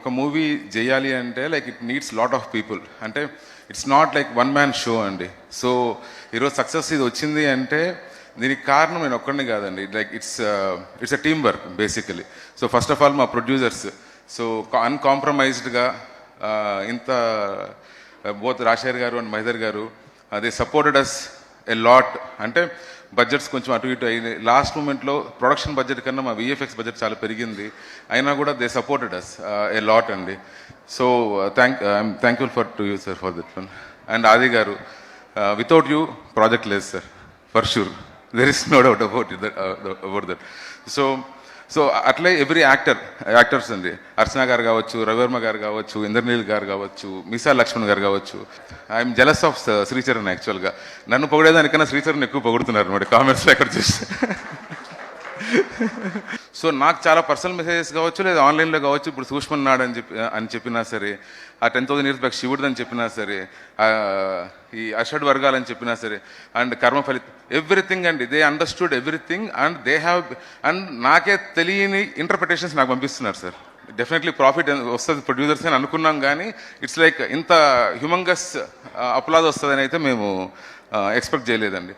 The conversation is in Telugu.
ఒక మూవీ చేయాలి అంటే like it needs lot of people. అంటే it's not like one man show అండి. సో ఈరోజు సక్సెస్ ఇది వచ్చింది అంటే దీనికి కారణం నేను ఒక్కడిని కాదండి. Like it's a team work basically. So first of all మా ప్రొడ్యూసర్స్ సో అన్కాంప్రమైజ్డ్గా ఇంత both Rajasekhar garu and Mahedar garu they supported us a lot. అంటే బడ్జెట్స్ కొంచెం అటు ఇటు అయింది. లాస్ట్ మూమెంట్లో ప్రొడక్షన్ బడ్జెట్ కన్నా మా విఎఫ్ఎక్స్ బడ్జెట్ చాలా పెరిగింది. అయినా కూడా they supported us a lot అండి. So I'm thankful to you sir for that one. And Aadi garu, without you project లేదు sir, for sure. There is no doubt about that. So అట్లే ఎవ్రీ యాక్టర్స్ అండి. అర్చన గారు కావచ్చు, రవివర్మ గారు కావచ్చు, ఇంద్రనీల్ గారు కావచ్చు, మిసా లక్ష్మణ్ గారు కావచ్చు. ఐఎమ్ జెలస్ ఆఫ్ శ్రీచరణ్ యాక్చువల్గా. నన్ను పొగిడేదానికన్నా శ్రీచరణ్ ఎక్కువ పొగుడుతున్నారు అన్నమాట కామెంట్స్లో ఎక్కడ చూస్తే. సో నాకు చాలా పర్సనల్ మెసేజెస్ కావచ్చు, లేదా ఆన్లైన్లో కావచ్చు. ఇప్పుడు సూక్ష్మన్ నాడు అని చెప్పినా సరే, ఆ 10,000 years బ్యాక్ శివుడు అని చెప్పినా సరే, ఈ అషడ్ వర్గాలని చెప్పినా సరే, అండ్ కర్మ ఫలిత ఎవ్రీథింగ్ అండి. They understood everything and they have. And నాకే తెలియని ఇంటర్ప్రిటేషన్స్ నాకు పంపిస్తున్నారు సార్. డెఫినెట్లీ ప్రాఫిట్ వస్తుంది ప్రొడ్యూసర్స్ అని అనుకున్నాం, కానీ ఇట్స్ లైక్ ఇంత హ్యూమంగస్ అప్లాజ్ వస్తుందని అయితే మేము ఎక్స్పెక్ట్ చేయలేదండి.